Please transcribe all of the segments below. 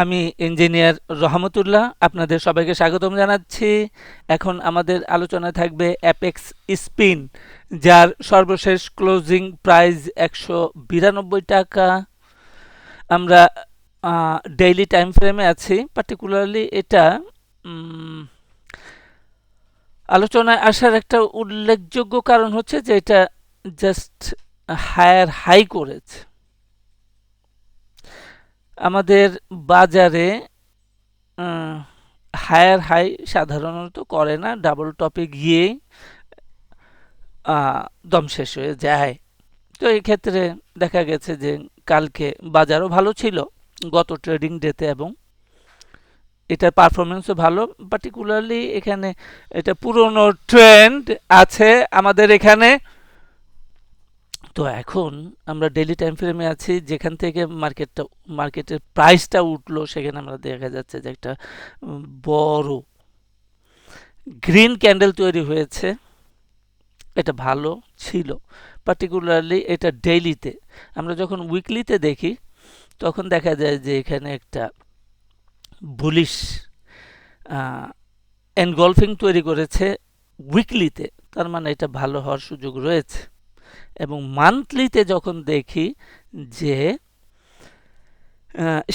আমি ইঞ্জিনিয়ার রহমতুল্লাহ আপনাদের সবাইকে স্বাগতম জানাচ্ছি। এখন আমাদের আলোচনায় থাকবে অ্যাপেক্স স্পিন, যার সর্বশেষ ক্লোজিং প্রাইস 192 টাকা। আমরা ডেইলি টাইম ফ্রেমে আছি। পার্টিকুলারলি এটা আলোচনায় আসার একটা উল্লেখযোগ্য কারণ হচ্ছে যে এটা জাস্ট হায়ার হাই করেছে। আমাদের বাজারে হায়ার হাই সাধারণত করে না, ডাবল টপে গিয়ে দম শেষ হয়ে যায়। তো এই ক্ষেত্রে দেখা গেছে যে কালকে বাজারও ভালো ছিল গত ট্রেডিং ডেতে, এবং এটার পারফরমেন্সও ভালো। পার্টিকুলারলি এখানে এটা পুরনো ট্রেন্ড আছে আমাদের এখানে। তো এখন আমরা ডেইলি টাইম ফ্রেমে আছি, যেখান থেকে মার্কেটের প্রাইসটা উঠলো, সেখানে আমরা দেখা যাচ্ছে যে একটা বড় গ্রিন ক্যান্ডেল তৈরি হয়েছে। এটা ভালো ছিল, পার্টিকুলারলি এটা ডেইলিতে। আমরা যখন উইকলিতে দেখি তখন দেখা যায় যে এখানে একটা বুলিশ এনগলফিং তৈরি করেছে উইকলিতে, তার মানে এটা ভালো হওয়ার সুযোগ রয়েছে। এবং মান্থলিতে যখন দেখি যে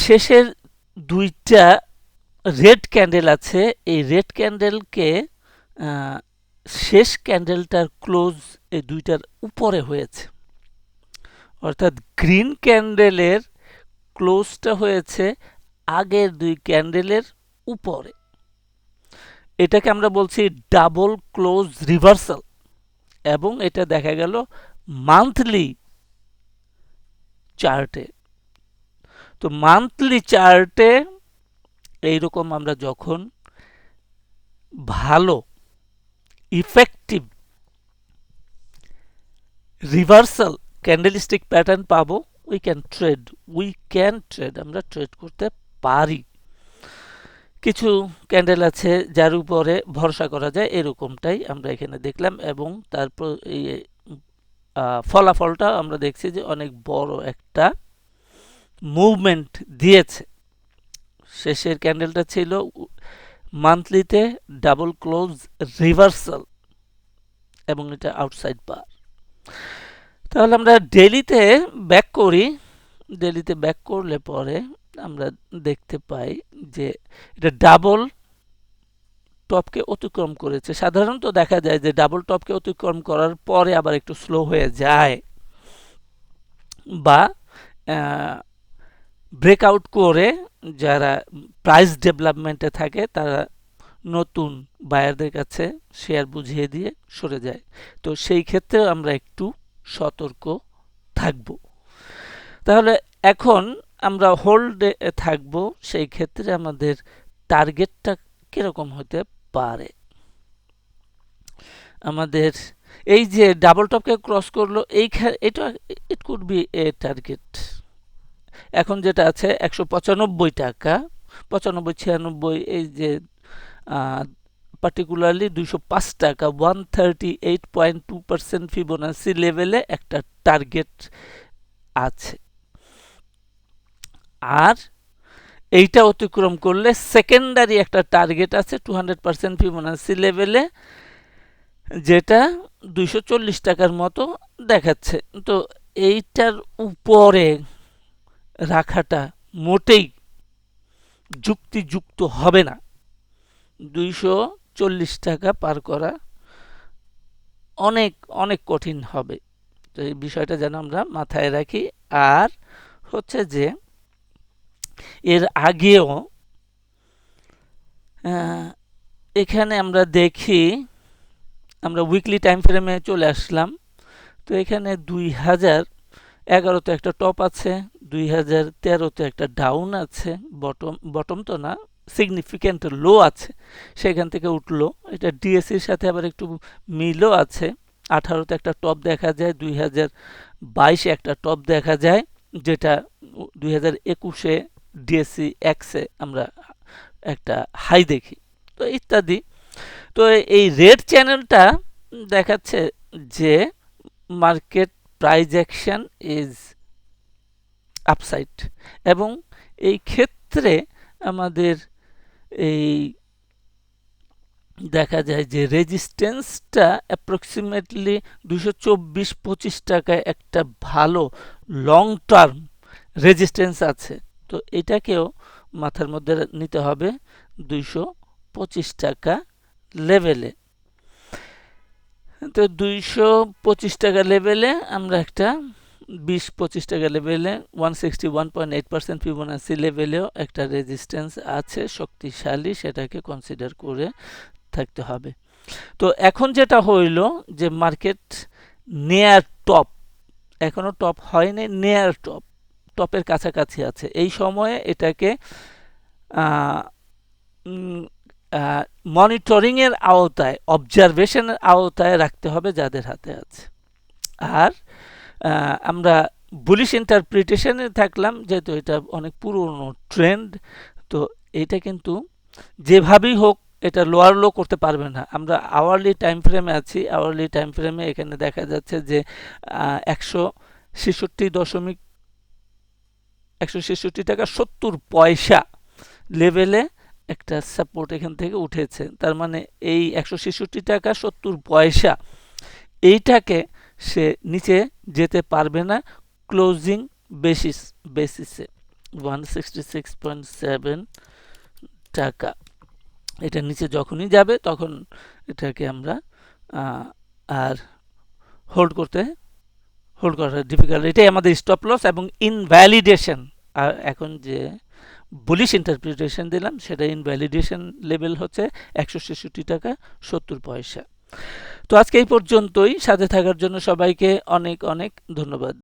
শেষের দুইটা রেড ক্যান্ডেল আছে, এই রেড ক্যান্ডেলকে শেষ ক্যান্ডেলটার ক্লোজ এই দুইটার উপরে হয়েছে, অর্থাৎ গ্রিন ক্যান্ডেলের ক্লোজটা হয়েছে আগের দুই ক্যান্ডেলের উপরে। এটাকে আমরা বলছি ডাবল ক্লোজ রিভার্সাল, এবং এটা দেখা গেল মান্থলি চার্টে। তো মান্থলি চার্টে এইরকম আমরা যখন ভালো ইফেক্টিভ রিভার্সাল ক্যান্ডেলস্টিক প্যাটার্ন পাবো, উই ক্যান ট্রেড, আমরা ট্রেড করতে পারি। কিছু ক্যান্ডেল আছে যার উপরে ভরসা করা যায়, এরকমটাই আমরা এখানে দেখলাম। এবং তারপর এই ফলাফলটা আমরা দেখছি যে অনেক বড় একটা মুভমেন্ট দিয়েছে। শেষের ক্যান্ডেলটা ছিল মান্থলিতে ডাবল ক্লোজ রিভার্সাল, এবং এটা আউটসাইড বার। তাহলে আমরা ডেইলিতে ব্যাক করি। ডেইলিতে ব্যাক করলে পরে আমরা দেখতে পাই যে এটা ডাবল টপকে অতিক্রম করেছে। সাধারণত দেখা যায় যে ডাবল টপকে অতিক্রম করার পরে আবার একটু স্লো হয়ে যায়, বা ব্রেকআউট করে যারা প্রাইস ডেভেলপমেন্টে থাকে তারা নতুন বায়ারদের কাছে শেয়ার বুঝিয়ে দিয়ে সরে যায়। তো সেই ক্ষেত্রে আমরা একটু সতর্ক থাকব। তাহলে এখন আমরা হোল্ডে থাকব। সেই ক্ষেত্রে আমাদের টার্গেটটা কিরকম হতে পারে? আমাদের এই যে ডাবল টপকে ক্রস করলো, এটা it could B a target. এখন যেটা আছে 195 টাকা, 95-96, এই যে পার্টিকুলারলি 205 টাকা, 138.2% ফিবোনাসি লেভেলে একটা টার্গেট আছে। আর এইটা অতিক্রম করলে সেকেন্ডারি একটা টার্গেট আছে 200% ফিবোনাসি লেভেলে, যেটা 240 টাকার মতো দেখাচ্ছে। তো এইটার উপরে রাখাটা মোটেই যুক্তিযুক্ত হবে না। 240 টাকা পার করা অনেক অনেক কঠিন হবে। তো এই বিষয়টা যেন আমরা মাথায় রাখি। আর হচ্ছে যে এর আগেও এখানে আমরা দেখি, আমরা উইকলি টাইম ফ্রেমে চলে আসলাম। তো এখানে 2011-তে একটা টপ আছে, 2013-তে একটা ডাউন আছে, বটম তো না, সিগনিফিক্যান্ট লো আছে, সেখান থেকে উঠলো। এটা ডিএসসির সাথে আবার একটু মিলও আছে। 18-তে একটা টপ দেখা যায়, 2022-এ একটা টপ দেখা যায়, যেটা 2021-এ ডিএসসি এক্সে আমরা একটা হাই দেখি, তো ইত্যাদি। তো এই রেড চ্যানেলটা দেখাচ্ছে যে market price action is upside, এবং এই ক্ষেত্রে আমাদের এই দেখা যায় যে রেজিস্ট্যান্সটা অ্যাপ্রক্সিমেটলি 224-25 টাকায় একটা ভালো লং টার্ম রেজিস্ট্যান্স আছে। তো এটাকেও মাথার মধ্যে নিতে হবে 225 টাকা লেভেলে। তো 225 টাকা লেভেলে আমরা একটা 20-25 টাকা লেভেলে 161.8% ফিবোনাসি লেভেলেও একটা রেজিস্ট্যান্স আছে শক্তিশালী, সেটাকে কনসিডার করে থাকতে হবে। তো এখন যেটা হইল যে মার্কেট নেয়ার টপ, এখনো টপ হয়নি, নেয়ার টপ, টপের কাছাকাছি আছে। এই সময়ে এটাকে মনিটরিং এর আওতায়, অবজারভেশনের আওতায় রাখতে হবে যাদের হাতে আছে। আর আমরা বুলিশ ইন্টারপ্রিটেশনে থাকলাম, যেহেতু এটা অনেক পুরনো ট্রেন্ড, তো এটা কিন্তু যেভাবেই হোক এটা লোয়ার লো করতে পারবে না। আমরা আওয়ারলি টাইম ফ্রেমে আছি, আওয়ারলি টাইম ফ্রেমে এখানে দেখা যাচ্ছে যে 166 টাকা 70 পয়সা লেভেলে একটা সাপোর্ট এখান থেকে উঠেছে। তার মানে এই 166 টাকা 70 পয়সা এইটাকে সে নিচে যেতে পারবে না ক্লোজিং বেসিসে 166.7 টাকা। এটা নিচে যখনই যাবে তখন এটাকে আমরা আর হোল্ড করা ডিফিকাল্ট। এটাই আমাদের স্টপ লস এবং ইনভ্যালিডেশন। আর এখন যে বুলিশ ইন্টারপ্রিটেশন দিলাম সেটা ইনভ্যালিডেশন লেভেল হচ্ছে 166 টাকা 70 পয়সা। তো আজকে এই পর্যন্তই। সাথে থাকার জন্য সবাইকে অনেক অনেক ধন্যবাদ।